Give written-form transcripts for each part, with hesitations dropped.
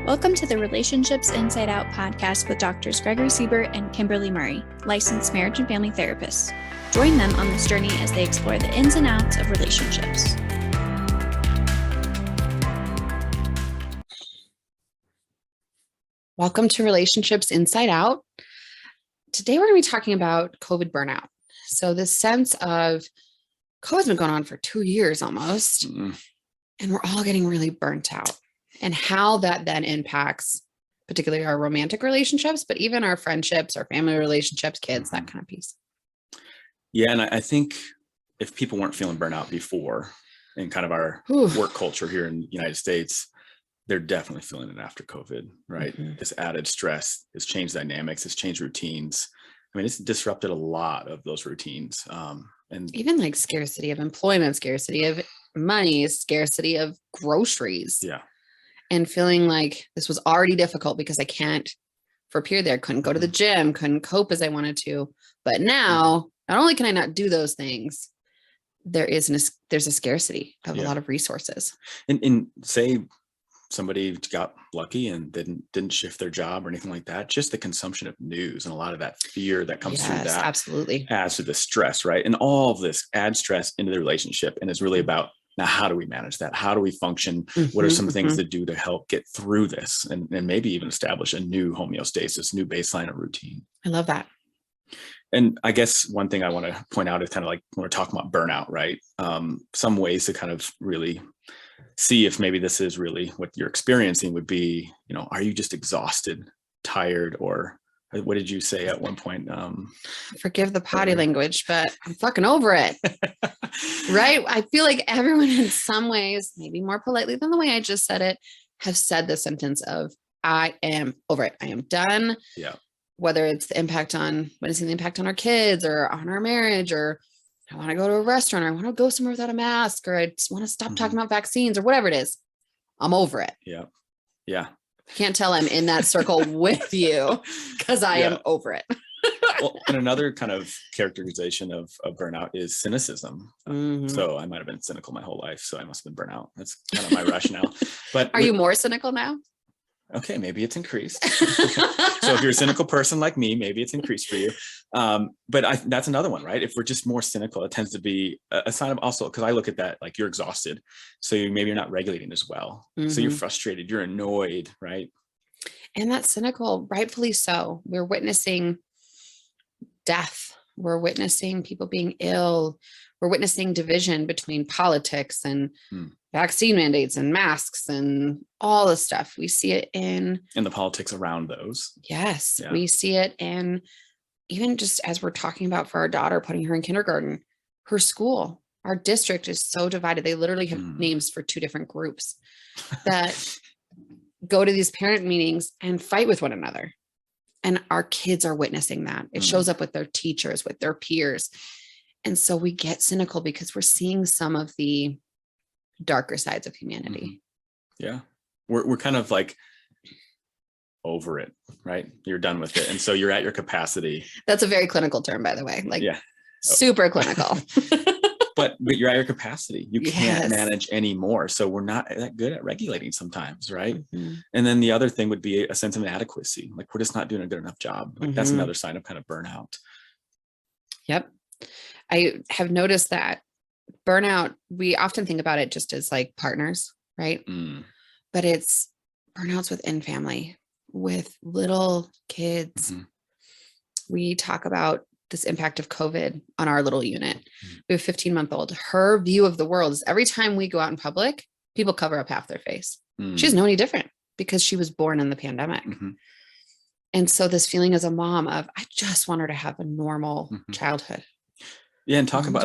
Welcome to the Relationships Inside Out podcast with Doctors Gregory Siebert and Kimberly Murray, licensed marriage and family therapists. Join them on this journey as they explore the ins and outs of relationships. Welcome to Relationships Inside Out. Today we're going to be talking about COVID burnout. So this sense of COVID's been going on for 2 years almost, and we're all getting really burnt out, and how that then impacts particularly our romantic relationships, but even our friendships, our family relationships, kids, that kind of piece. Yeah. And I think if people weren't feeling burnout before in kind of our work culture here in the United States, they're definitely feeling it after COVID, right? This added stress has changed dynamics, it's changed routines. I mean, it's disrupted a lot of those routines. And even like scarcity of employment, scarcity of money, scarcity of groceries. Yeah. And feeling like this was already difficult because I can't, for a period there, couldn't go to the gym, couldn't cope as I wanted to. But now, not only can I not do those things, there's a scarcity of a lot of resources. And say somebody got lucky and didn't shift their job or anything like that, just the consumption of news and a lot of that fear that comes through that absolutely adds to the stress, right? And all of this adds stress into the relationship. And it's really about, now, how do we manage that? How do we function? What are some things to do to help get through this and maybe even establish a new homeostasis, new baseline of routine? I love that. And I guess one thing I want to point out is kind of like when we're talking about burnout, right? Some ways to kind of really see if maybe this is really what you're experiencing would be, are you just exhausted, tired, or what did you say at one point? Forgive the potty language, but I'm fucking over it. Right? I feel like everyone in some ways, maybe more politely than the way I just said it, have said the sentence of, I am over it. I am done. Yeah. Whether it's witnessing the impact on our kids or on our marriage, or I want to go to a restaurant, or I want to go somewhere without a mask, or I just want to stop talking about vaccines, or whatever it is. I'm over it. Yeah. Yeah. Can't tell I'm in that circle with you because I am over it. Well, and another kind of characterization of burnout is cynicism. So I might have been cynical my whole life, so I must have been burnout. That's kind of my rationale. But are you more cynical now? Okay, maybe it's increased. So if you're a cynical person like me, maybe it's increased for you. But that's another one, right? If we're just more cynical, it tends to be a sign of also, because I look at that like you're exhausted. So maybe you're not regulating as well. So you're frustrated, you're annoyed, right? And that's cynical, rightfully so. We're witnessing death. We're witnessing people being ill. We're witnessing division between politics and vaccine mandates and masks and all the stuff. We see it in the politics around those. Yes. Yeah. We see it in even just as we're talking about for our daughter, putting her in kindergarten, her school, our district is so divided. They literally have names for 2 different groups that go to these parent meetings and fight with one another. And our kids are witnessing that. It shows up with their teachers, with their peers. And so we get cynical because we're seeing some of the darker sides of humanity. Yeah. We're kind of like over it, right? You're done with it. And so you're at your capacity. That's a very clinical term, by the way. Super clinical. But you're at your capacity. You can't manage anymore. So we're not that good at regulating sometimes, right? And then the other thing would be a sense of inadequacy. Like we're just not doing a good enough job. Like that's another sign of kind of burnout. Yep. I have noticed that burnout, we often think about it just as like partners, right? But it's burnouts within family, with little kids. We talk about this impact of COVID on our little unit. We have a 15-month-old. Her view of the world is every time we go out in public, people cover up half their face. She doesn't know any different because she was born in the pandemic. And so this feeling as a mom of, I just want her to have a normal childhood. Yeah. And talk about,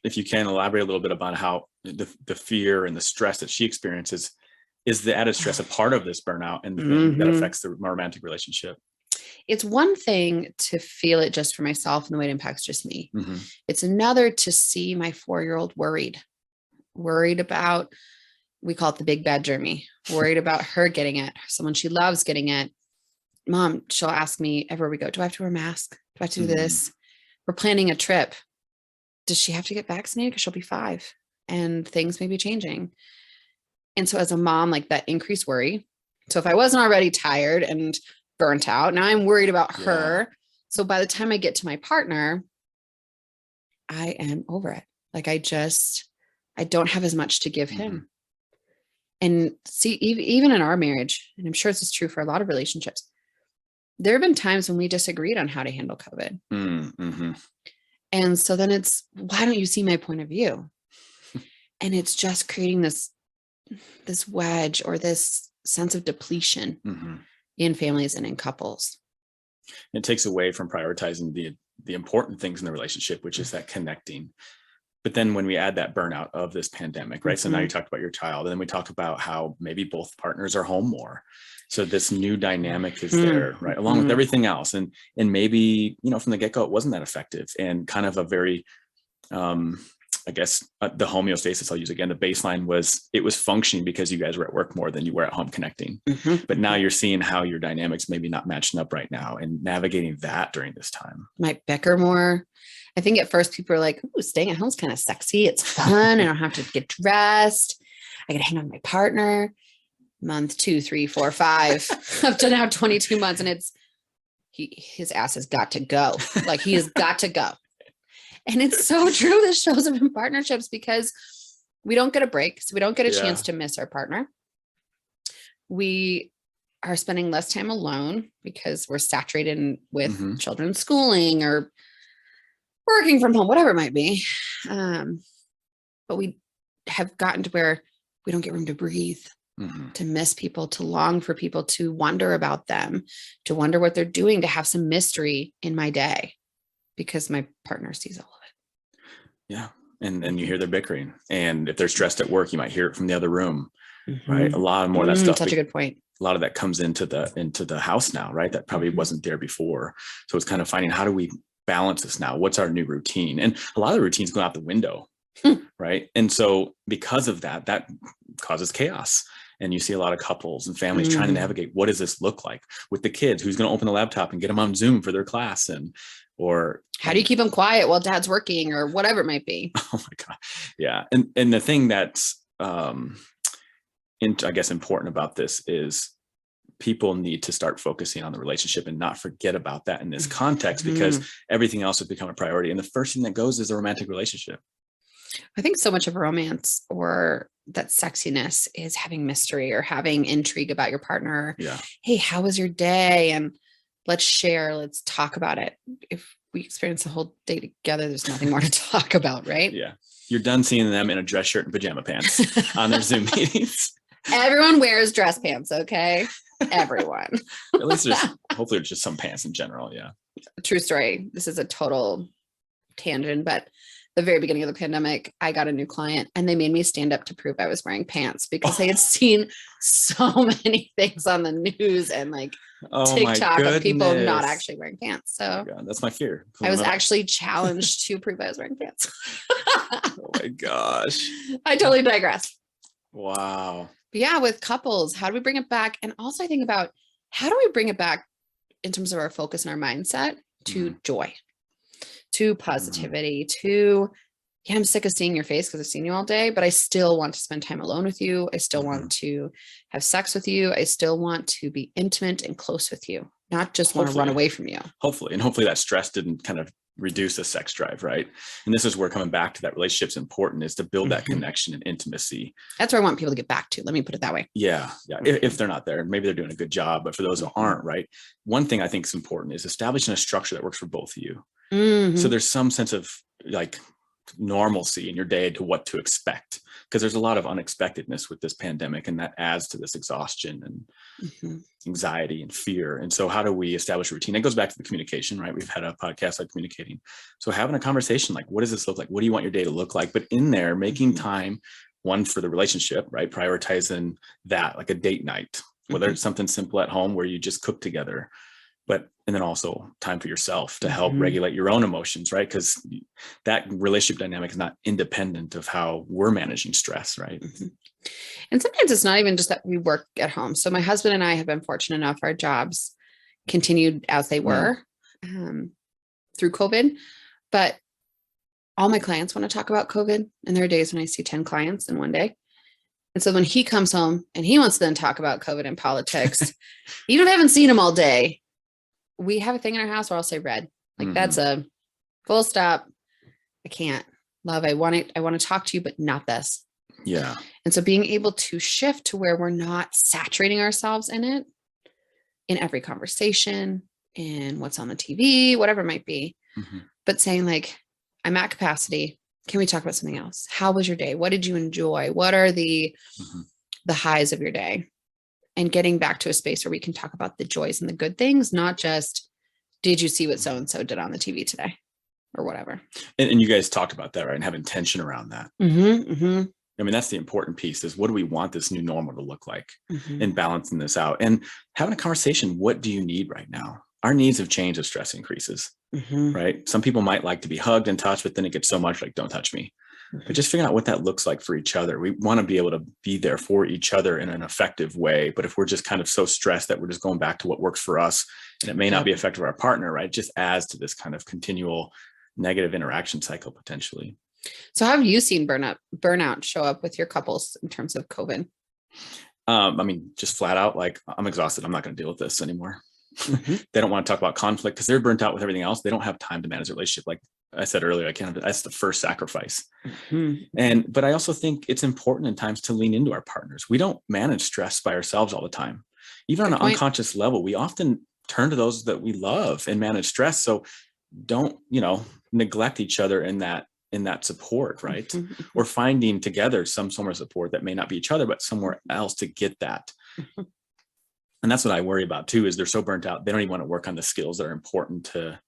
if you can elaborate a little bit about how the fear and the stress that she experiences, is the added stress a part of this burnout and that affects the romantic relationship? It's one thing to feel it just for myself and the way it impacts just me. It's another to see my 4-year-old worried about, we call it the big bad Jeremy, worried about her getting it, someone she loves getting it. Mom, she'll ask me everywhere we go, do I have to wear a mask? Do I have to do this? We're planning a trip. Does she have to get vaccinated? Because she'll be 5 and things may be changing. And so as a mom, like that increased worry, So if I wasn't already tired and burnt out, now I'm worried about her. So by the time I get to my partner, I am over it. Like I don't have as much to give him. And see, even in our marriage, and I'm sure this is true for a lot of relationships, there have been times when we disagreed on how to handle COVID. And so then it's, why don't you see my point of view? And it's just creating this wedge or this sense of depletion in families and in couples. It takes away from prioritizing the important things in the relationship, which is that connecting. But then when we add that burnout of this pandemic, right? So now you talked about your child, and then we talked about how maybe both partners are home more. So this new dynamic is there, right? Along with everything else. And maybe, from the get-go, it wasn't that effective, and kind of a very, I guess the homeostasis I'll use again, the baseline was, it was functioning because you guys were at work more than you were at home connecting. But now you're seeing how your dynamics maybe not matching up right now, and navigating that during this time. Might bicker more. I think at first people are like, ooh, staying at home is kind of sexy. It's fun. I don't have to get dressed. I got to hang out with my partner. Month 2, 3, 4, 5, up to now 22 months. And his ass has got to go. Like he has got to go. And it's so true. This shows up in partnerships because we don't get a break. So we don't get a chance to miss our partner. We are spending less time alone because we're saturated with children's schooling or working from home, whatever it might be. But we have gotten to where we don't get room to breathe, to miss people, to long for people, to wonder about them, to wonder what they're doing, to have some mystery in my day because my partner sees all of it. Yeah. And you hear their bickering. And if they're stressed at work, you might hear it from the other room, right? A lot more of that stuff. Such a good point. A lot of that comes into the house now, right? That probably wasn't there before. So it's kind of finding, how do we balance this now? What's our new routine? And a lot of the routines go out the window, right? And so because of that causes chaos. And you see a lot of couples and families trying to navigate, what does this look like with the kids? Who's going to open the laptop and get them on Zoom for their class? Or how do you keep them quiet while dad's working or whatever it might be? Oh my God. Yeah. And the thing that's, I guess important about this is people need to start focusing on the relationship and not forget about that in this context, because everything else has become a priority. And the first thing that goes is a romantic relationship. I think so much of romance or that sexiness is having mystery or having intrigue about your partner. Yeah. Hey, how was your day? And let's share, let's talk about it. If we experience the whole day together, there's nothing more to talk about, right? Yeah. You're done seeing them in a dress shirt and pajama pants on their Zoom meetings. Everyone wears dress pants, okay? Everyone. At least hopefully there's just some pants in general. Yeah. True story. This is a total tangent, but the very beginning of the pandemic, I got a new client and they made me stand up to prove I was wearing pants because they had seen so many things on the news and TikTok of people not actually wearing pants. So that's my fear. I was actually challenged to prove I was wearing pants. Oh my gosh. I totally digress. Wow. But yeah, with couples, how do we bring it back? And also I think about, how do we bring it back in terms of our focus and our mindset to joy, to positivity, to, I'm sick of seeing your face because I've seen you all day, but I still want to spend time alone with you. I still want to have sex with you. I still want to be intimate and close with you, not just want to run away from you. Hopefully that stress didn't kind of reduce the sex drive, right? And this is where coming back to that relationship's important, is to build that connection and intimacy. That's where I want people to get back to. Let me put it that way. Yeah. If they're not there, maybe they're doing a good job, but for those who aren't, right? One thing I think is important is establishing a structure that works for both of you. So there's some sense of normalcy in your day to what to expect, because there's a lot of unexpectedness with this pandemic, and that adds to this exhaustion and anxiety and fear. And so how do we establish a routine? It goes back to the communication, right? We've had a podcast like communicating. So having a conversation, like, what does this look like? What do you want your day to look like? But in there, making time, one, for the relationship, right? Prioritizing that, like a date night, whether it's something simple at home where you just cook together, and then also time for yourself to help regulate your own emotions, right? Because that relationship dynamic is not independent of how we're managing stress, right? And sometimes it's not even just that we work at home. So my husband and I have been fortunate enough, our jobs continued as they were through COVID, but all my clients want to talk about COVID, and there are days when I see 10 clients in one day. And so when he comes home and he wants to then talk about COVID and politics, even if I haven't seen him all day, we have a thing in our house where I'll say red. Like that's a full stop. I can't. Love, I want to talk to you, but not this. Yeah. And so being able to shift to where we're not saturating ourselves in it, in every conversation, in what's on the TV, whatever it might be, but saying like, I'm at capacity. Can we talk about something else? How was your day? What did you enjoy? What are the highs of your day? And getting back to a space where we can talk about the joys and the good things, not just, did you see what so-and-so did on the TV today? Or whatever. And you guys talked about that, right? And have intention around that. I mean, that's the important piece is what do we want this new normal to look like and balancing this out and having a conversation. What do you need right now? Our needs have changed as stress increases, right? Some people might like to be hugged and touched, but then it gets so much like, don't touch me. But just figuring out what that looks like for each other. We want to be able to be there for each other in an effective way. But if we're just kind of so stressed that we're just going back to what works for us and it may not be effective for our partner, right? It just adds to this kind of continual negative interaction cycle potentially. So how have you seen burnout show up with your couples in terms of COVID? I mean, just flat out, like, I'm exhausted. I'm not going to deal with this anymore. They don't want to talk about conflict because they're burnt out with everything else. They don't have time to manage a relationship. Like I said earlier, that's the first sacrifice. But I also think it's important in times to lean into our partners. We don't manage stress by ourselves all the time. Even on an unconscious level, we often turn to those that we love and manage stress. So don't, neglect each other in that support, right? Or finding together some form of support that may not be each other, but somewhere else to get that. And that's what I worry about too, is they're so burnt out. They don't even want to work on the skills that are important to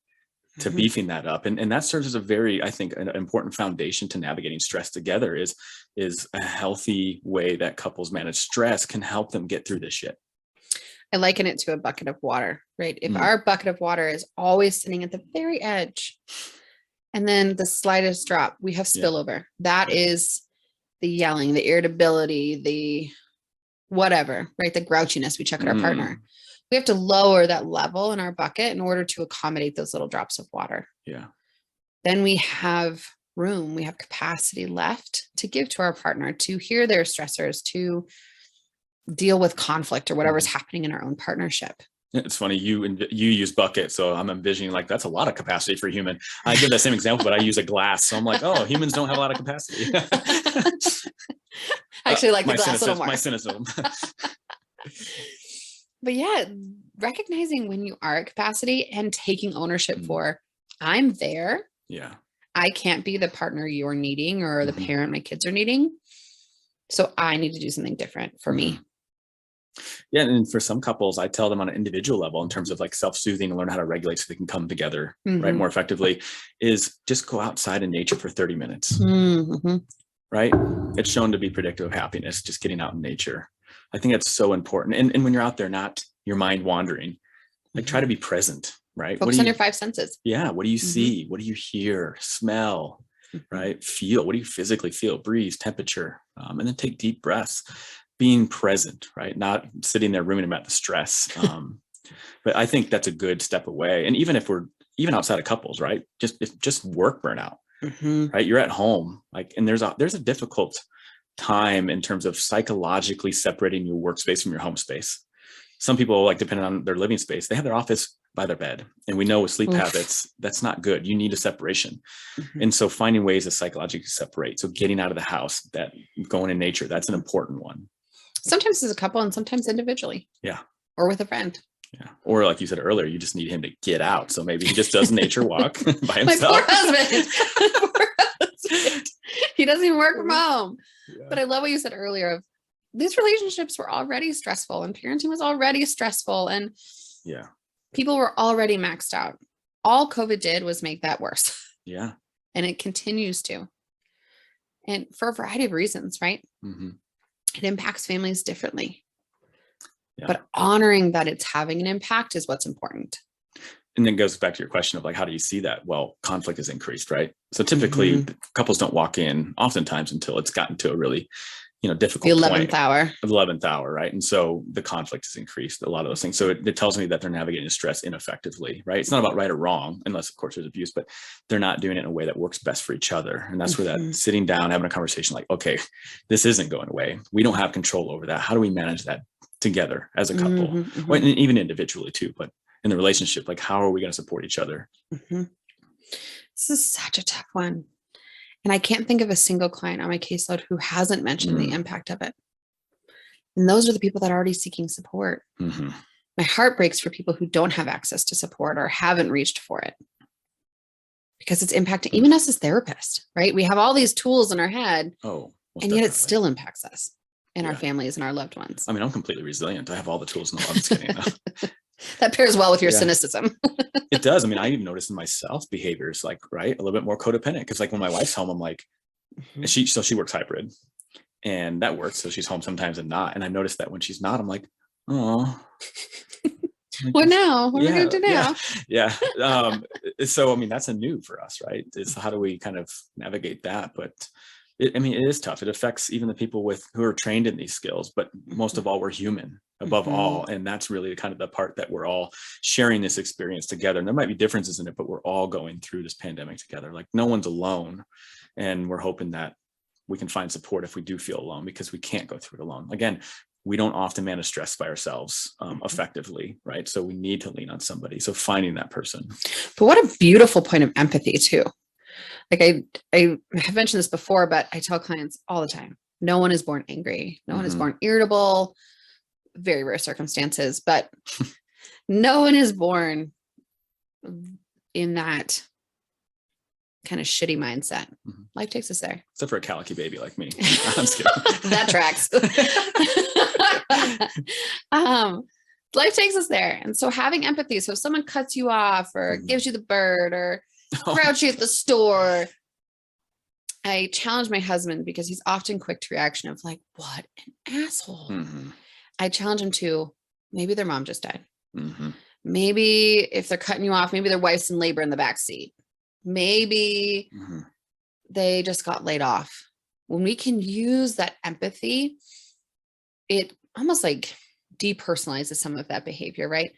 beefing that up. And that serves as a very, I think, an important foundation to navigating stress together is a healthy way that couples manage stress can help them get through this shit. I liken it to a bucket of water, right? If our bucket of water is always sitting at the very edge and then the slightest drop, we have spillover. That is the yelling, the irritability, the whatever, right? The grouchiness we check at our partner. We have to lower that level in our bucket in order to accommodate those little drops of water. Yeah. Then we have room, we have capacity left to give to our partner, to hear their stressors, to deal with conflict or whatever's happening in our own partnership. It's funny, you use bucket, so I'm envisioning like that's a lot of capacity for a human. I give that same example, but I use a glass, so I'm like, oh, humans don't have a lot of capacity. I actually like the glass a little more. My cynicism. But yeah, recognizing when you are at capacity and taking ownership for, I'm there. Yeah. I can't be the partner you're needing or the parent my kids are needing. So I need to do something different for me. Yeah. And for some couples, I tell them on an individual level in terms of like self-soothing and learn how to regulate so they can come together right more effectively, is just go outside in nature for 30 minutes. Right. It's shown to be predictive of happiness, just getting out in nature. I think that's so important. And when you're out there, not your mind wandering, like try to be present, right? Focus on your five senses. Yeah. What do you see? What do you hear? Smell, right? Feel. What do you physically feel? Breeze, temperature, and then take deep breaths. Being present, right? Not sitting there ruminating about the stress. But I think that's a good step away. And even if we're outside of couples, right? Just work burnout, right? You're at home, like, and there's a difficult time in terms of psychologically separating your workspace from your home space. Some people, like, depending on their living space, they have their office by their bed. And we know with sleep habits, that's not good. You need a separation. And so finding ways to psychologically separate. So getting out of the house, that going in nature, that's an important one. Sometimes as a couple and sometimes individually. Yeah. Or with a friend. Yeah. Or like you said earlier, you just need him to get out. So maybe he just does a nature walk by himself. My poor husband. Poor husband. He doesn't even work from home. Yeah. But I love what you said earlier of these relationships were already stressful and parenting was already stressful and people were already maxed out. All COVID did was make that worse. Yeah. And it continues to. And for a variety of reasons, right? It impacts families differently. Yeah. But honoring that it's having an impact is what's important. And then goes back to your question of like, how do you see that? Well, conflict is increased, right? So typically couples don't walk in oftentimes until it's gotten to a really difficult the 11th point. hour. The 11th hour, right? And so the conflict has increased, a lot of those things. So it tells me that they're navigating stress ineffectively, right? It's not about right or wrong, unless of course there's abuse, but they're not doing it in a way that works best for each other. And that's where that sitting down, having a conversation like, okay, this isn't going away. We don't have control over that. How do we manage that together as a couple? Or even individually too, but in the relationship, like how are we going to support each other? This is such a tough one. And I can't think of a single client on my caseload who hasn't mentioned the impact of it. And those are the people that are already seeking support. My heart breaks for people who don't have access to support or haven't reached for it, because it's impacting even us as therapists, right? We have all these tools in our head, and yet it still impacts us and our families and our loved ones. I mean, I'm completely resilient. I have all the tools in the world. I'm just kidding. That pairs well with your cynicism. It does. I mean, I even noticed in myself behaviors like, right, a little bit more codependent. Cause like when my wife's home, I'm like, she works hybrid and that works. So she's home sometimes and not. And I noticed that when she's not, I'm like, oh, what now? What are we going to do now? Yeah. So, I mean, that's a new for us, right? It's how do we kind of navigate that? But it is tough. It affects even the people who are trained in these skills, but most of all, we're human above all. And that's really kind of the part that we're all sharing this experience together. And there might be differences in it, but we're all going through this pandemic together. Like no one's alone. And we're hoping that we can find support if we do feel alone, because we can't go through it alone. Again, we don't often manage stress by ourselves effectively, right? So we need to lean on somebody. So finding that person. But what a beautiful point of empathy too. Like I have mentioned this before, but I tell clients all the time, no one is born angry. No one is born irritable, very rare circumstances, but no one is born in that kind of shitty mindset. Life takes us there. Except for a calicky baby like me. I'm just kidding. That tracks. Life takes us there. And so having empathy. So if someone cuts you off or gives you the bird or grouchy at the store, I challenge my husband, because he's often quick to reaction of like, what an asshole. I challenge him to, maybe their mom just died. Maybe if they're cutting you off, maybe their wife's in labor in the back seat. Maybe they just got laid off. When we can use that empathy, it almost like depersonalizes some of that behavior, right?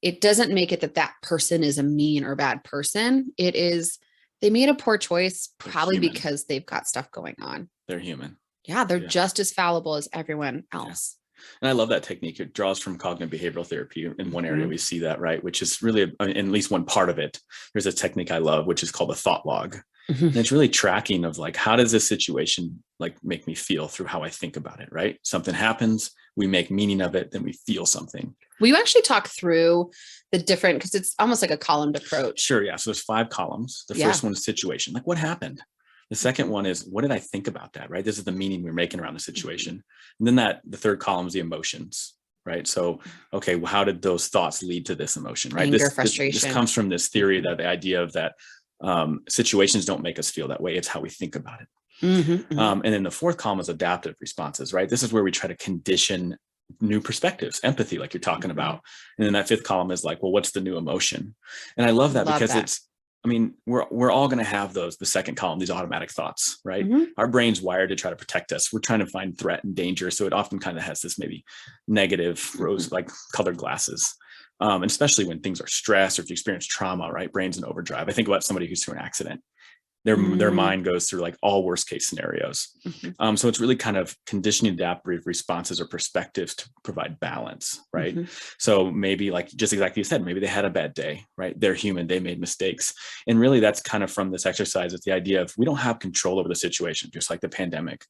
It doesn't make it that person is a mean or bad person. It is, they made a poor choice, probably because they've got stuff going on. They're human. Yeah, they're just as fallible as everyone else. And I love that technique. It draws from cognitive behavioral therapy. In one area, we see that, right? Which is really, in at least one part of it, there's a technique I love, which is called a thought log. And it's really tracking of like, how does this situation like make me feel through how I think about it, right? Something happens, we make meaning of it, then we feel something. Will you actually talk through the different, because it's almost like a columned approach. Sure. Yeah. So there's 5 columns. The first one is situation. Like what happened? The second one is, what did I think about that? Right. This is the meaning we're making around the situation. And then the third column is the emotions, right? So, okay, well, how did those thoughts lead to this emotion, right? Anger, frustration. This comes from this theory that the idea of that situations don't make us feel that way. It's how we think about it. And then the fourth column is adaptive responses, right? This is where we try to condition new perspectives, empathy, like you're talking about. And then that fifth column is like, well, what's the new emotion? And I love that because we're all going to have those, the second column, these automatic thoughts, right? Our brain's wired to try to protect us. We're trying to find threat and danger. So it often kind of has this maybe negative rose, like colored glasses. And especially when things are stress or if you experience trauma, right? Brain's in overdrive. I think about somebody who's through an accident. Their mind goes through like all worst case scenarios. So it's really kind of conditioning adaptive responses or perspectives to provide balance, right? So maybe like just exactly you said, maybe they had a bad day, right? They're human, they made mistakes. And really that's kind of from this exercise, it's the idea of we don't have control over the situation, just like the pandemic,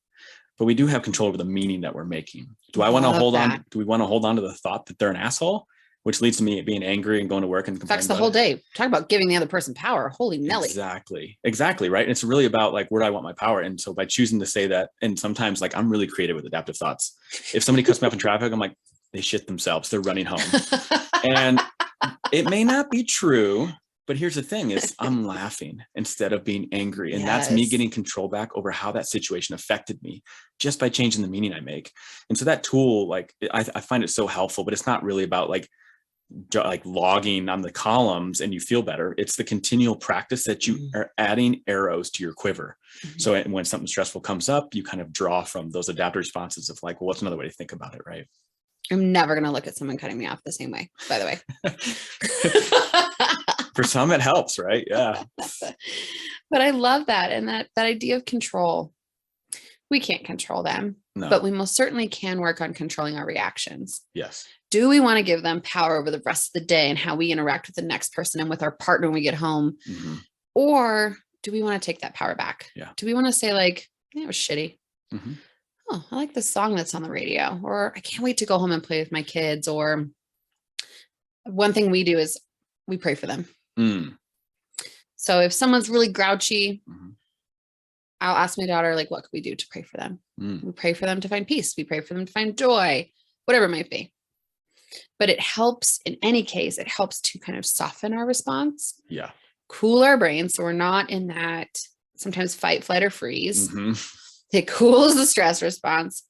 but we do have control over the meaning that we're making. Do we want to hold on to the thought that they're an asshole? Which leads to me being angry and going to work and complaining. Affects the whole day. Talk about giving the other person power. Holy Nelly. Exactly. Right. And it's really about like, where do I want my power? And so by choosing to say that, and sometimes like, I'm really creative with adaptive thoughts. If somebody cuts me off in traffic, I'm like, they shit themselves. They're running home. And it may not be true, but here's the thing is I'm laughing instead of being angry. And that's me getting control back over how that situation affected me just by changing the meaning I make. And so that tool, like I find it so helpful, but it's not really about like, like logging on the columns and you feel better. It's the continual practice that you are adding arrows to your quiver. So when something stressful comes up, you kind of draw from those adaptive responses of like, well, what's another way to think about it, right? I'm never going to look at someone cutting me off the same way, by the way. For some, it helps, right? Yeah. But I love that. And that idea of control, we can't control them, but we most certainly can work on controlling our reactions. Yes. Do we want to give them power over the rest of the day and how we interact with the next person and with our partner when we get home? Or do we want to take that power back? Yeah. Do we want to say like, yeah, it was shitty. Oh, I like this song that's on the radio, or I can't wait to go home and play with my kids. Or one thing we do is we pray for them. So if someone's really grouchy, I'll ask my daughter, like, what could we do to pray for them? We pray for them to find peace. We pray for them to find joy, whatever it might be. But it helps, in any case, it helps to kind of soften our response. Yeah. Cool our brains. So we're not in that sometimes fight, flight, or freeze. It cools the stress response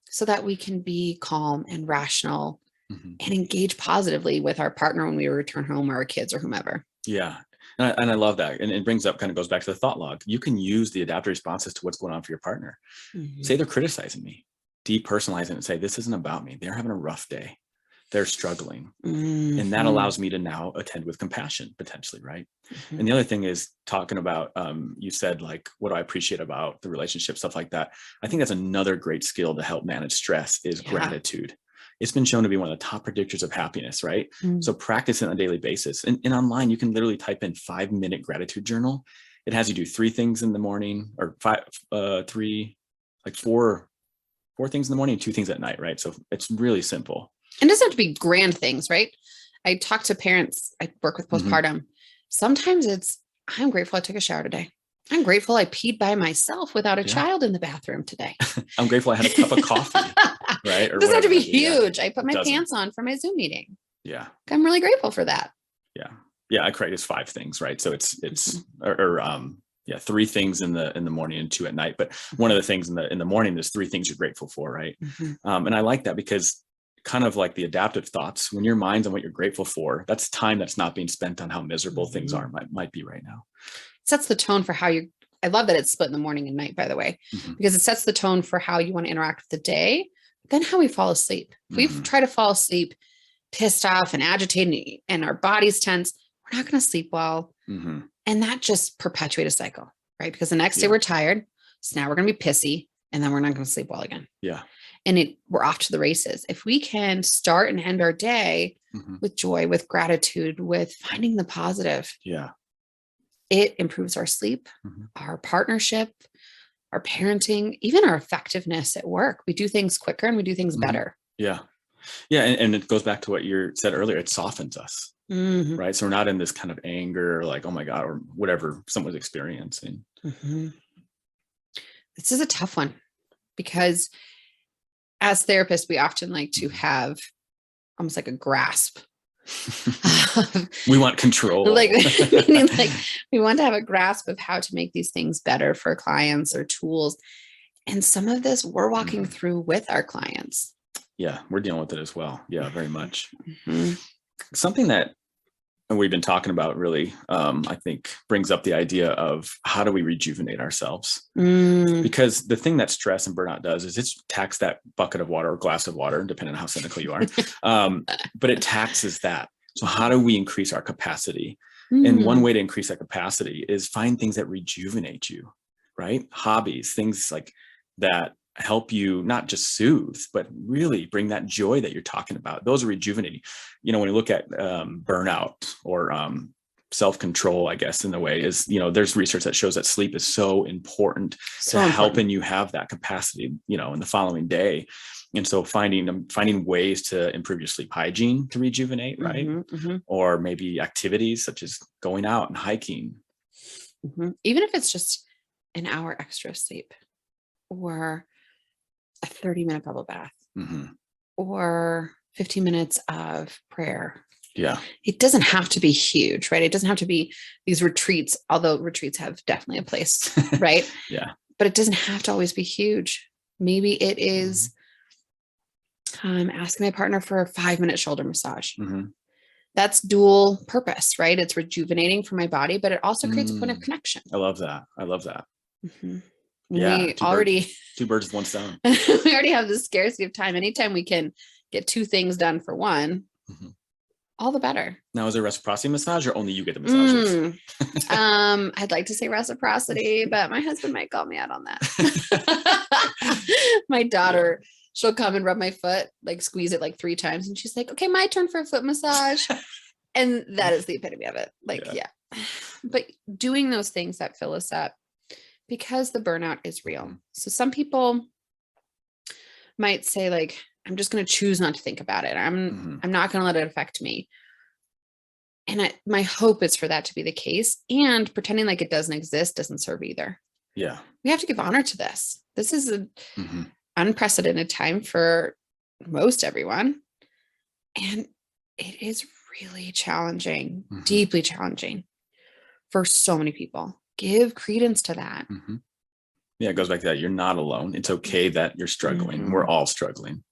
so that we can be calm and rational and engage positively with our partner when we return home, or our kids, or whomever. Yeah. And I love that. And it brings up, kind of goes back to the thought log. You can use the adaptive responses to what's going on for your partner. Say they're criticizing me, depersonalize it and say, this isn't about me. They're having a rough day. They're struggling. And that allows me to now attend with compassion, potentially, right? And the other thing is talking about, you said, like, what do I appreciate about the relationship, stuff like that. I think that's another great skill to help manage stress is gratitude. It's been shown to be one of the top predictors of happiness, right? So practice it on a daily basis. And online, you can literally type in 5-minute gratitude journal. It has you do 3 things in the morning, or 4 things in the morning, 2 things at night, right? So it's really simple. And it doesn't have to be grand things, right? I talk to parents, I work with postpartum. Sometimes it's, I'm grateful I took a shower today. I'm grateful I peed by myself without a child in the bathroom today. I'm grateful I had a cup of coffee, right? It doesn't have to be huge. I put my pants on for my Zoom meeting. Yeah. I'm really grateful for that. Yeah. Yeah. I create 5 things, right? So it's 3 things in the morning and 2 at night. But one of the things in the morning, there's 3 things you're grateful for, right? And I like that because kind of like the adaptive thoughts, when your mind's on what you're grateful for, that's time that's not being spent on how miserable things are, might be right now. Sets the tone for how you, I love that it's split in the morning and night, by the way, because it sets the tone for how you want to interact with the day, then how we fall asleep. If we try to fall asleep pissed off and agitated and our body's tense, we're not going to sleep well. And that just perpetuates a cycle, right? Because the next day we're tired. So now we're going to be pissy, and then we're not going to sleep well again. Yeah. And we're off to the races. If we can start and end our day with joy, with gratitude, with finding the positive, it improves our sleep, our partnership, our parenting, even our effectiveness at work. We do things quicker and we do things better. Yeah. Yeah. And it goes back to what you said earlier. It softens us, right? So we're not in this kind of anger, like, oh my God, or whatever someone's experiencing. This is a tough one because as therapists, we often like to have almost like a grasp. We want control. Meaning like we want to have a grasp of how to make these things better for clients or tools. And some of this we're walking through with our clients. Yeah, we're dealing with it as well. Yeah, very much. Something that we've been talking about really, I think, brings up the idea of how do we rejuvenate ourselves? Because the thing that stress and burnout does is it attacks that bucket of water or glass of water, depending on how cynical you are. But it taxes that. So how do we increase our capacity? And one way to increase that capacity is find things that rejuvenate you, right? Hobbies, things like that help you not just soothe, but really bring that joy that you're talking about. Those are rejuvenating. You know, when you look at burnout or self-control, I guess, in a way is, you know, there's research that shows that sleep is so important to helping you have that capacity, you know, in the following day. And so finding ways to improve your sleep hygiene to rejuvenate, right? Or maybe activities such as going out and hiking. Even if it's just an hour extra sleep or a 30-minute bubble bath or 15 minutes of prayer. Yeah. It doesn't have to be huge, right? It doesn't have to be these retreats, although retreats have definitely a place, right? Yeah. But it doesn't have to always be huge. Maybe it is asking my partner for a 5-minute shoulder massage. that's dual purpose, right? It's rejuvenating for my body, but it also creates a point of connection. I love that. I love that. Mm-hmm. Yeah. Two birds with one stone. We already have the scarcity of time. Anytime we can get two things done for one, all the better. Now, is there reciprocity massage or only you get the massages? I'd like to say reciprocity, but my husband might call me out on that. My daughter, she'll come and rub my foot, like squeeze it like 3 times. And she's like, okay, my turn for a foot massage. And that is the epitome of it. Like, yeah. But doing those things that fill us up, because the burnout is real. So some people might say like, I'm just going to choose not to think about it. I'm not going to let it affect me. And my hope is for that to be the case, and pretending like it doesn't exist doesn't serve either. Yeah. We have to give honor to this. This is an unprecedented time for most everyone. And it is really challenging, deeply challenging for so many people. Give credence to that. Yeah, it goes back to that. You're not alone. It's okay that you're struggling. We're all struggling.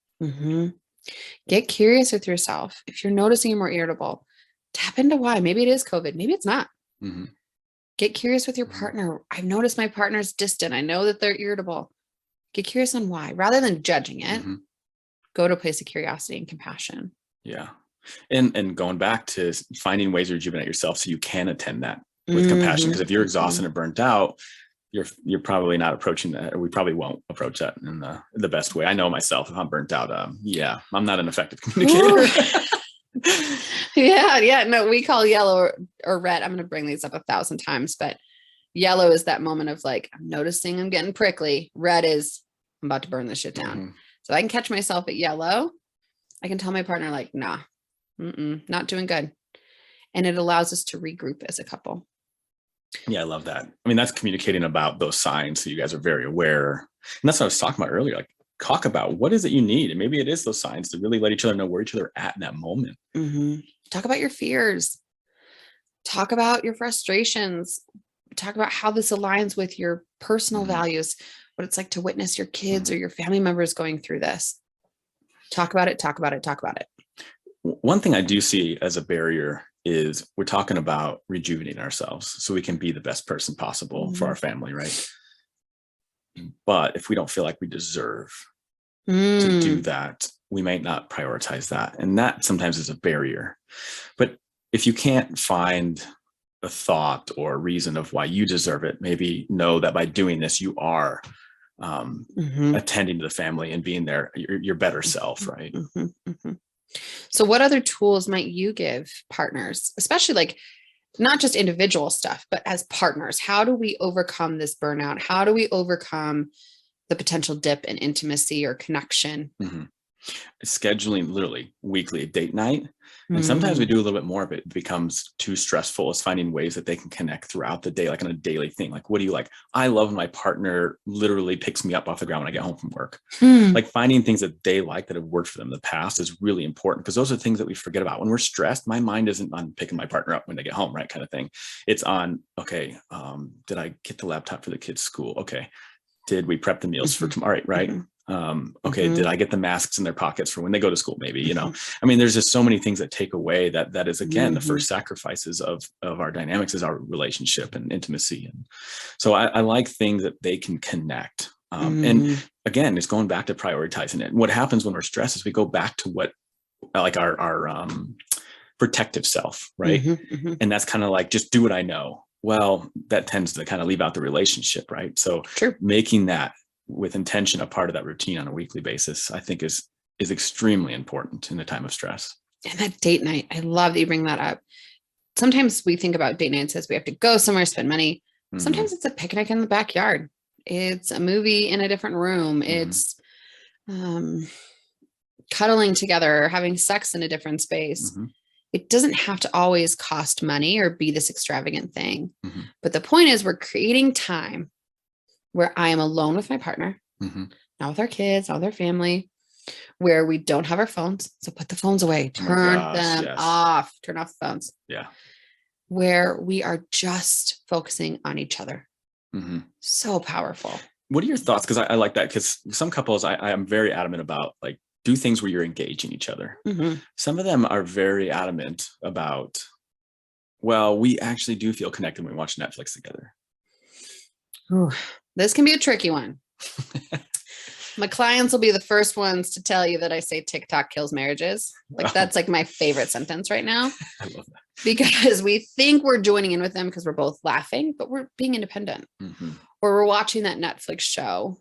Get curious with yourself. If you're noticing you're more irritable, tap into why. Maybe it is COVID. Maybe it's not. Get curious with your partner. I've noticed my partner's distant. I know that they're irritable. Get curious on why. Rather than judging it, go to a place of curiosity and compassion. Yeah. And going back to finding ways to rejuvenate yourself so you can attend that with compassion. Because if you're exhausted and burnt out, you're probably not approaching that, or we probably won't approach that in the best way. I know myself, if I'm burnt out, I'm not an effective communicator. No, we call yellow or red. I'm going to bring these up 1,000 times, but yellow is that moment of like, I'm noticing I'm getting prickly. Red is I'm about to burn this shit down. So I can catch myself at yellow. I can tell my partner like, nah, not doing good. And it allows us to regroup as a couple. Yeah, I love that. I mean, that's communicating about those signs. So you guys are very aware. And that's what I was talking about earlier. Like, talk about what is it you need. And maybe it is those signs to really let each other know where each other are at in that moment. Talk about your fears. Talk about your frustrations. Talk about how this aligns with your personal values, what it's like to witness your kids or your family members going through this. Talk about it, talk about it, talk about it. One thing I do see as a barrier is we're talking about rejuvenating ourselves so we can be the best person possible for our family, right? But if we don't feel like we deserve to do that, we might not prioritize that. And that sometimes is a barrier. But if you can't find a thought or a reason of why you deserve it, maybe know that by doing this, you are attending to the family and being there, your better self, right? So what other tools might you give partners, especially like not just individual stuff, but as partners? How do we overcome this burnout? How do we overcome the potential dip in intimacy or connection? Scheduling literally weekly date night. And sometimes we do a little bit more of it. It becomes too stressful. It's finding ways that they can connect throughout the day, like on a daily thing. Like, what do you like? I love when my partner literally picks me up off the ground when I get home from work. Like finding things that they like that have worked for them in the past is really important, because those are things that we forget about. When we're stressed, my mind isn't on picking my partner up when they get home, right? Kind of thing. It's on, okay, did I get the laptop for the kids' school? Okay. Did we prep the meals for tomorrow? Right. Okay. Did I get the masks in their pockets for when they go to school? Maybe, I mean, there's just so many things that take away that is, again, the first sacrifices of our dynamics is our relationship and intimacy. And so I like things that they can connect. And again, it's going back to prioritizing it. And what happens when we're stressed is we go back to what, like our protective self, right? And that's kind of like, just do what I know. Well, that tends to kind of leave out the relationship, right? So making that with intention a part of that routine on a weekly basis, I think is extremely important in a time of stress. And that date night, I love that you bring that up. Sometimes we think about date nights as we have to go somewhere, spend money. Sometimes it's a picnic in the backyard. It's a movie in a different room. It's cuddling together, having sex in a different space. It doesn't have to always cost money or be this extravagant thing. But the point is, we're creating time where I am alone with my partner, not with our kids, not with our family, where we don't have our phones. So put the phones away, turn them off, turn off the phones. Yeah. Where we are just focusing on each other. So powerful. What are your thoughts? Because I like that, because some couples, I am very adamant about like do things where you're engaging each other. Mm-hmm. Some of them are very adamant about, well, we actually do feel connected when we watch Netflix together. Ooh, this can be a tricky one. My clients will be the first ones to tell you that I say TikTok kills marriages. Like that's like my favorite sentence right now. I love that. Because we think we're joining in with them because we're both laughing, but we're being independent. Mm-hmm. Or we're watching that Netflix show.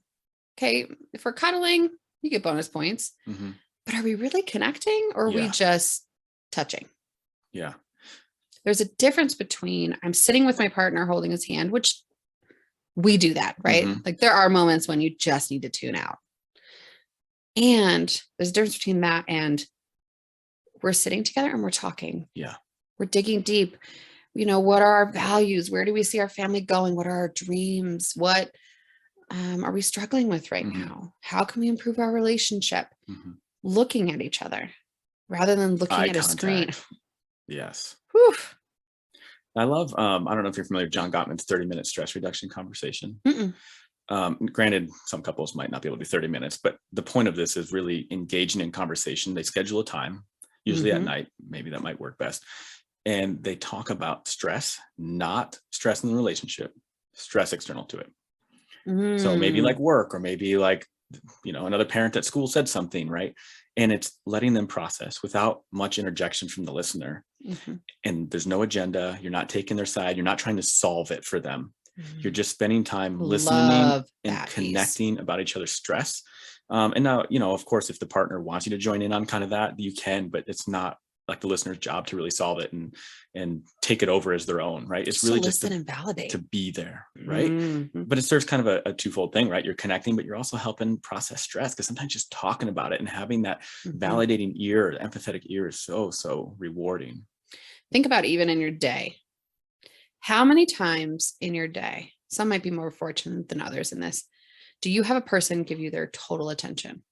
Okay, if we're cuddling, you get bonus points. Mm-hmm. But are we really connecting or are we just touching? Yeah. There's a difference between I'm sitting with my partner holding his hand, which we do that, right? Mm-hmm. Like there are moments when you just need to tune out. And there's a difference between that and we're sitting together and we're talking. Yeah. We're digging deep. You know, what are our values? Where do we see our family going? What are our dreams? What are we struggling with right Mm-hmm. now? How can we improve our relationship? Mm-hmm. Looking at each other rather than looking Eye at a screen. contact. Yes. Whew. I love, I don't know if you're familiar with John Gottman's 30-minute stress reduction conversation. Mm-mm. Granted, some couples might not be able to do 30 minutes, but the point of this is really engaging in conversation. They schedule a time, usually Mm-hmm. at night, maybe that might work best. And they talk about stress, not stress in the relationship, stress external to it. So maybe like work, or maybe like, another parent at school said something, right? And it's letting them process without much interjection from the listener. Mm-hmm. And there's no agenda. You're not taking their side. You're not trying to solve it for them. Mm-hmm. You're just spending time listening Love and that connecting about each other's stress. And now, of course, if the partner wants you to join in on kind of that, you can, but it's not like the listener's job to really solve it and take it over as their own, right? It's really just listen and validate, to be there, right? Mm-hmm. But it serves kind of a twofold thing, right? You're connecting, but you're also helping process stress, because sometimes just talking about it and having that Mm-hmm. validating ear, empathetic ear is so rewarding. Think about even in your day. How many times in your day, some might be more fortunate than others in this, do you have a person give you their total attention?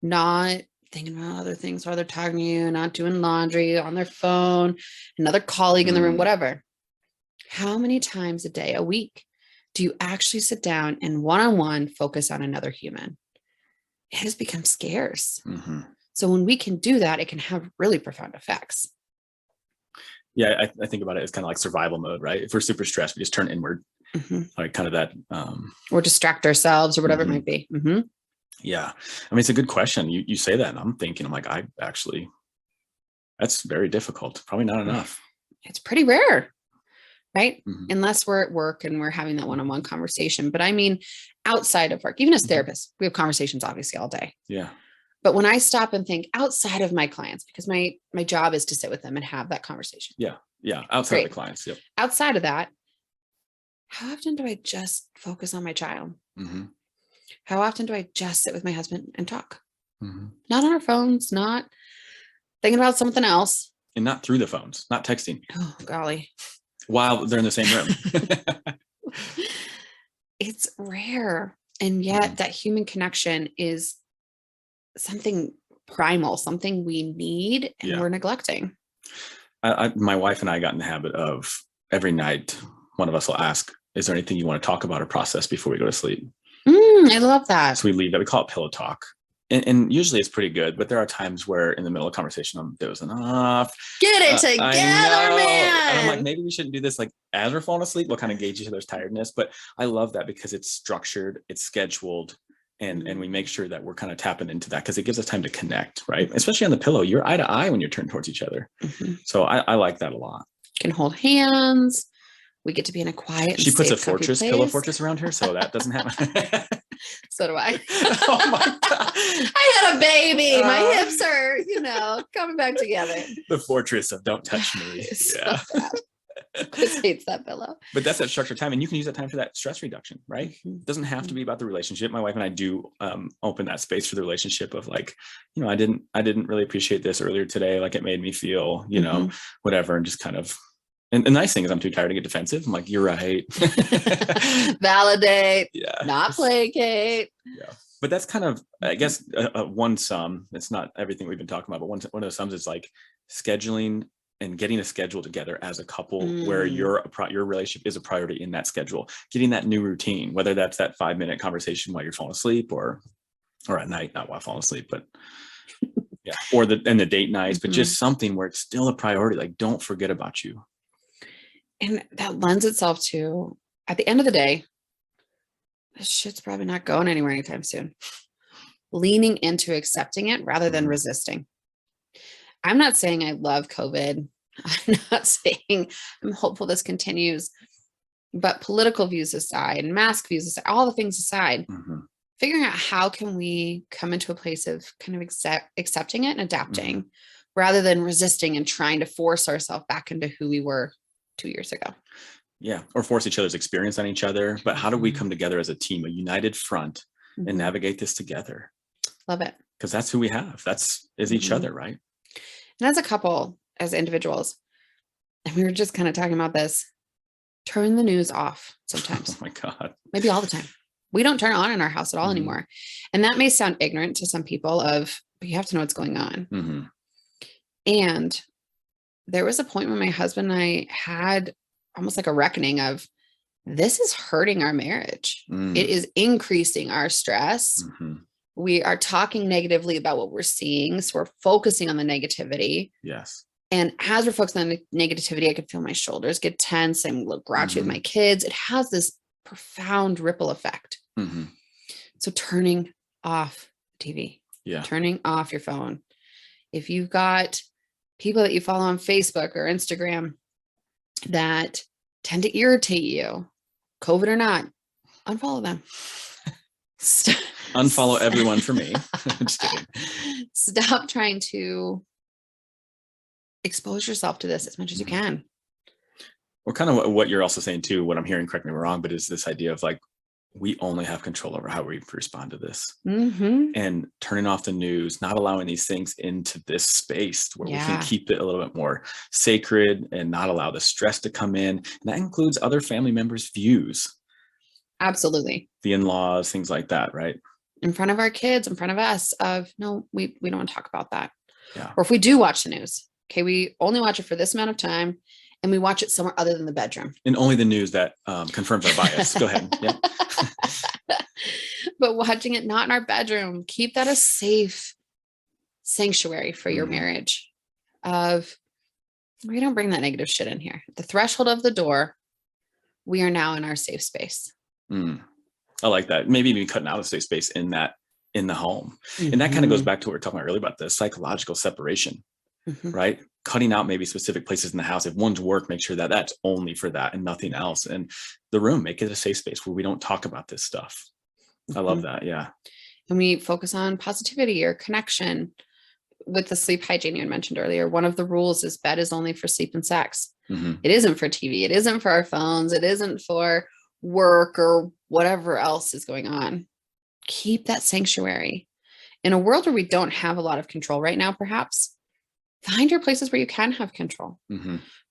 Not thinking about other things while they're talking to you, not doing laundry, on their phone, another colleague in the room, whatever. How many times a day, a week, do you actually sit down and one-on-one focus on another human? It has become scarce. Mm-hmm. So when we can do that, it can have really profound effects. Yeah, I think about it as kind of like survival mode, right? If we're super stressed, we just turn inward, Mm-hmm. like kind of that. Or distract ourselves or whatever Mm-hmm. it might be. Mm-hmm. Yeah. I mean, it's a good question. You say that and I'm like, that's very difficult. Probably not enough. It's pretty rare, right? Mm-hmm. Unless we're at work and we're having that one-on-one conversation. But I mean, outside of work, even as therapists, we have conversations obviously all day. Yeah. But when I stop and think outside of my clients, because my job is to sit with them and have that conversation. Yeah. Yeah. Outside of the clients. Yep. Outside of that, how often do I just focus on my child? Mm-hmm. How often do I just sit with my husband and talk? Mm-hmm. Not on our phones, not thinking about something else. And not through the phones, not texting. Oh, golly. While they're in the same room. It's rare. And yet that human connection is something primal, something we need and we're neglecting. My wife and I got in the habit of every night, one of us will ask, is there anything you want to talk about or process before we go to sleep? I love that. So we leave that. We call it pillow talk. And usually it's pretty good, but there are times where in the middle of conversation, I'm dozing off. Get it together, man. And I'm like, maybe we shouldn't do this like as we're falling asleep. We'll kind of gauge each other's tiredness. But I love that because it's structured, it's scheduled, and we make sure that we're kind of tapping into that because it gives us time to connect, right? Especially on the pillow, you're eye to eye when you're turned towards each other. Mm-hmm. So I like that a lot. Can hold hands. We get to be in a quiet. She puts a pillow fortress around her, so that doesn't happen. So do I. Oh my God. I had a baby. My hips are, coming back together. The fortress of don't touch me. Yeah. Chris hates that pillow. But that's that structured time. And you can use that time for that stress reduction, right? Mm-hmm. It doesn't have to be about the relationship. My wife and I do open that space for the relationship of like, I didn't really appreciate this earlier today. Like it made me feel, whatever. And just kind of, and the nice thing is I'm too tired to get defensive. I'm like, you're right. Validate, yeah, not placate. Yeah. But that's kind of, I guess, one sum. It's not everything we've been talking about, but one of the sums is like scheduling and getting a schedule together as a couple where your relationship is a priority in that schedule, getting that new routine, whether that's that 5-minute conversation while you're falling asleep or or at night, not while falling asleep, but yeah, or the date nights, but just something where it's still a priority. Like, don't forget about you. And that lends itself to, at the end of the day, this shit's probably not going anywhere anytime soon. Leaning into accepting it rather than resisting. I'm not saying I love COVID. I'm not saying I'm hopeful this continues, but political views aside, mask views aside, all the things aside, figuring out how can we come into a place of kind of accepting it and adapting rather than resisting and trying to force ourselves back into who we were 2 years ago. Yeah. Or force each other's experience on each other. But how do we come together as a team, a united front, and navigate this together? Love it. Because that's who we have. Is each other, right? And as a couple, as individuals, and we were just kind of talking about this, turn the news off sometimes. Oh my God. Maybe all the time. We don't turn it on in our house at all anymore. And that may sound ignorant to some people but you have to know what's going on. And there was a point when my husband and I had almost like a reckoning of, this is hurting our marriage. It is increasing our stress. We are talking negatively about what we're seeing. So we're focusing on the negativity. Yes. And as we're focusing on the negativity, I could feel my shoulders get tense. I'm grouchy with my kids. It has this profound ripple effect. So turning off TV, turning off your phone. If you've got people that you follow on Facebook or Instagram that tend to irritate you, COVID or not, unfollow them. Unfollow everyone for me. Just kidding. Stop trying to expose yourself to this as much as you can. Well, kind of what you're also saying too, what I'm hearing, correct me if I'm wrong, but is this idea of like, we only have control over how we respond to this. And turning off the news, not allowing these things into this space where we can keep it a little bit more sacred and not allow the stress to come in. And that includes other family members' views. Absolutely. The in-laws, things like that, right? In front of our kids, in front of us, of no, we don't want to talk about that. Yeah. Or if we do watch the news, okay, we only watch it for this amount of time and we watch it somewhere other than the bedroom. And only the news that confirms our bias. Go ahead. Yeah. But watching it not in our bedroom, keep that a safe sanctuary for your marriage of, we don't bring that negative shit in here. At the threshold of the door, we are now in our safe space. I like that. Maybe even cutting out a safe space in the home. And that kind of goes back to what we were talking about earlier about the psychological separation, right? Cutting out maybe specific places in the house. If one's work, make sure that that's only for that and nothing else. And the room, make it a safe space where we don't talk about this stuff. I love that. Yeah. And we focus on positivity or connection. With the sleep hygiene you had mentioned earlier, one of the rules is bed is only for sleep and sex. It isn't for TV. It isn't for our phones. It isn't for work or whatever else is going on. Keep that sanctuary. In a world where we don't have a lot of control right now, perhaps, find your places where you can have control,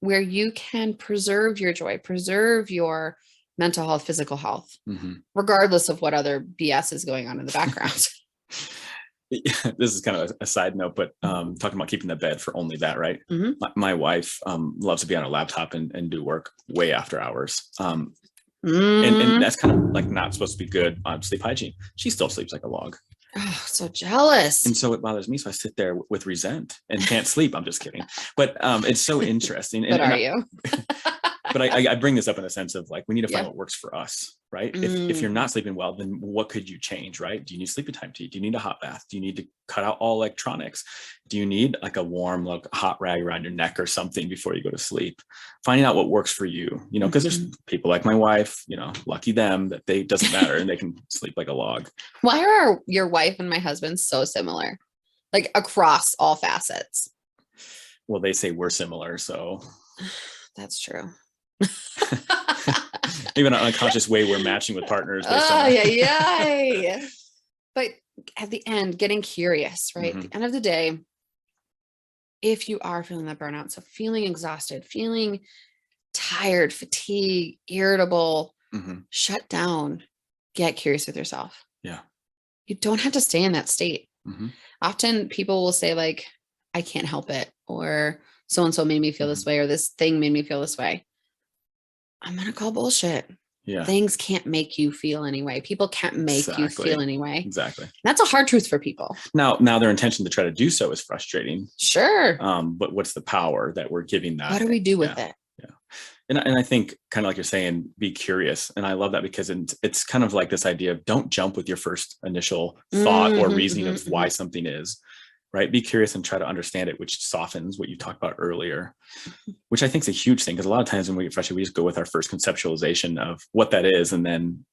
where you can preserve your joy, preserve your mental health, physical health, regardless of what other BS is going on in the background. This is kind of a side note, but talking about keeping the bed for only that, right? My wife loves to be on her laptop and do work way after hours. And that's kind of like not supposed to be good on sleep hygiene. She still sleeps like a log. Oh, so jealous. And so it bothers me. So I sit there with resent and can't sleep. I'm just kidding. But it's so interesting. But are you? But I bring this up in a sense of like, we need to find what works for us, right? If you're not sleeping well, then what could you change, right? Do you need sleepy time tea? Do you need a hot bath? Do you need to cut out all electronics? Do you need like a warm, like hot rag around your neck or something before you go to sleep? Finding out what works for you, because there's people like my wife, lucky them that they doesn't matter and they can sleep like a log. Why are your wife and my husband so similar? Like across all facets? Well, they say we're similar, so. That's true. Even on an unconscious way, we're matching with partners. Yeah. But at the end, getting curious, right? At the end of the day, if you are feeling that burnout, so feeling exhausted, feeling tired, fatigued, irritable, shut down, get curious with yourself. Yeah. You don't have to stay in that state. Often people will say like, I can't help it, or so-and-so made me feel this way, or this thing made me feel this way. I'm going to call bullshit. Yeah. Things can't make you feel anyway. People can't make you feel anyway. Exactly. That's a hard truth for people. Now their intention to try to do so is frustrating. Sure. But what's the power that we're giving that? What do we do with it? Yeah. And I think, kind of like you're saying, be curious. And I love that, because it's kind of like this idea of don't jump with your first initial thought or reasoning of why something is, right? Be curious and try to understand it, which softens what you talked about earlier, which I think is a huge thing. Because a lot of times when we get frustrated, we just go with our first conceptualization of what that is. And then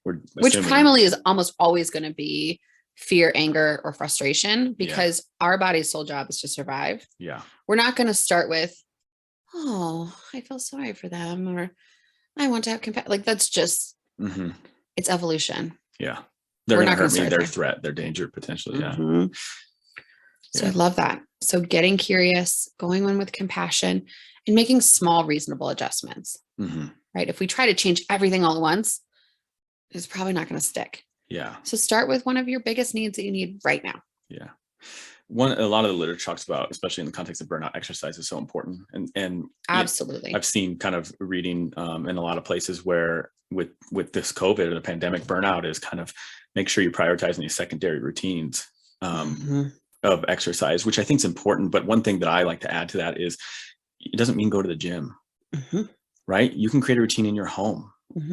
which primarily is almost always going to be fear, anger, or frustration, because our body's sole job is to survive. Yeah. We're not going to start with, oh, I feel sorry for them, or I want to have compassion. Like, that's just, it's evolution. Yeah. They're going to hurt me, their threat, their danger, potentially. Yeah. So I love that. So getting curious, going in with compassion, and making small, reasonable adjustments, right? If we try to change everything all at once, it's probably not going to stick. Yeah. So start with one of your biggest needs that you need right now. Yeah. A lot of the literature talks about, especially in the context of burnout, exercise is so important. And absolutely, I've seen kind of reading in a lot of places where with this COVID or the pandemic, burnout is kind of make sure you're prioritizing these secondary routines of exercise, which I think is important. But one thing that I like to add to that is it doesn't mean go to the gym, right? You can create a routine in your home,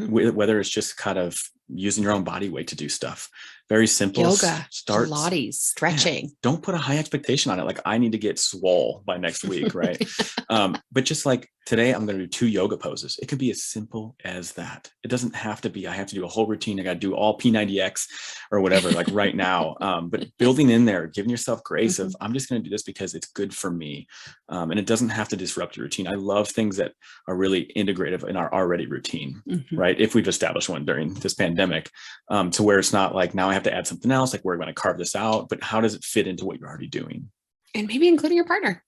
whether it's just kind of using your own body weight to do stuff. Very simple. Yoga, Pilates, stretching. Yeah, don't put a high expectation on it. Like, I need to get swole by next week, right? But just like today, I'm going to do 2 yoga poses. It could be as simple as that. It doesn't have to be, I have to do a whole routine. I got to do all P90X or whatever, like right now. But building in there, giving yourself grace of, I'm just going to do this because it's good for me. And it doesn't have to disrupt your routine. I love things that are really integrative in our already routine, right? If we've established one during this pandemic, to where it's not like, now I have to add something else, like we're going to carve this out, but how does it fit into what you're already doing? And maybe including your partner.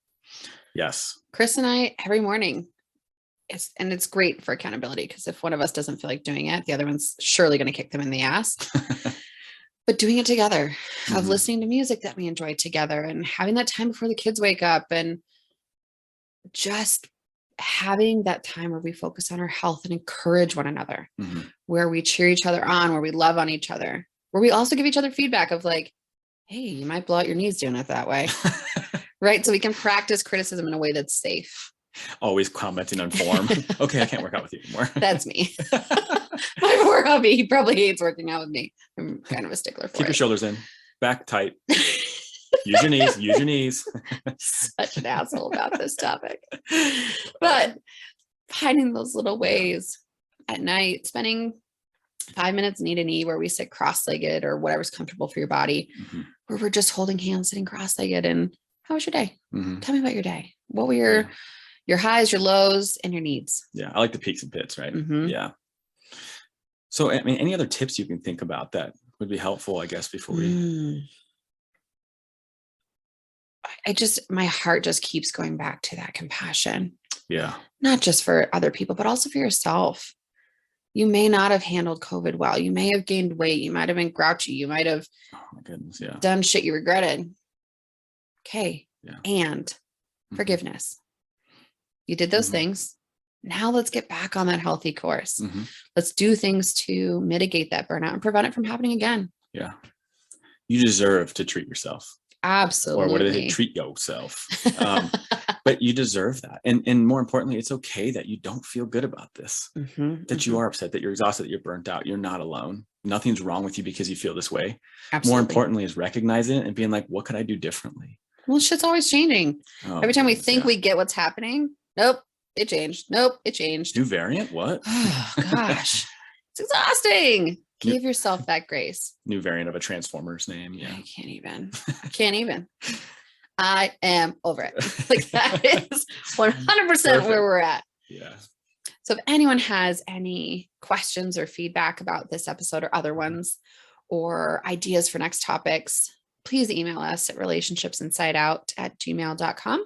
Yes. Chris and I, every morning, it's great for accountability, because if one of us doesn't feel like doing it, the other one's surely going to kick them in the ass. But doing it together, of listening to music that we enjoy together, and having that time before the kids wake up, and just having that time where we focus on our health and encourage one another, where we cheer each other on, where we love on each other, where we also give each other feedback of like, hey, you might blow out your knees doing it that way. Right? So we can practice criticism in a way that's safe. Always commenting on form. Okay, I can't work out with you anymore. That's me. My poor hubby, he probably hates working out with me. I'm kind of a stickler for it. Keep your shoulders in, back tight. Use your knees, use your knees. Such an asshole about this topic. But finding those little ways at night, spending 5 minutes knee to knee where we sit cross-legged or whatever's comfortable for your body, where we're just holding hands, sitting cross-legged. And how was your day? Tell me about your day. What were your highs, your lows, and your needs? Yeah, I like the peaks and pits, right? Yeah. So, I mean, any other tips you can think about that would be helpful, I guess, before we... my heart just keeps going back to that compassion. Yeah. Not just for other people, but also for yourself. You may not have handled COVID well. You may have gained weight. You might have been grouchy. You might have done shit you regretted. Okay. Yeah. And forgiveness. You did those things. Now let's get back on that healthy course. Let's do things to mitigate that burnout and prevent it from happening again. Yeah. You deserve to treat yourself. Absolutely. Or what do they treat yourself? But you deserve that. And more importantly, it's okay that you don't feel good about this, that you are upset, that you're exhausted, that you're burnt out. You're not alone. Nothing's wrong with you because you feel this way. Absolutely. More importantly is recognizing it and being like, what could I do differently? Well, shit's always changing. Every time we think we get what's happening, nope, it changed. Nope, it changed. New variant? What? Oh, gosh. It's exhausting. Give yourself that grace. New variant of a Transformers name. Yeah. I can't even. I am over it. Like, that is 100% where we're at. Yeah. So if anyone has any questions or feedback about this episode or other ones, or ideas for next topics, please email us at relationshipsinsideout@gmail.com.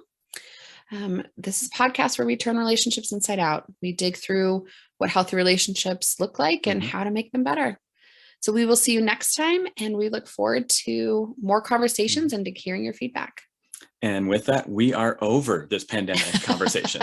This is a podcast where we turn relationships inside out. We dig through what healthy relationships look like and how to make them better. So we will see you next time, and we look forward to more conversations and to hearing your feedback. And with that, we are over this pandemic conversation.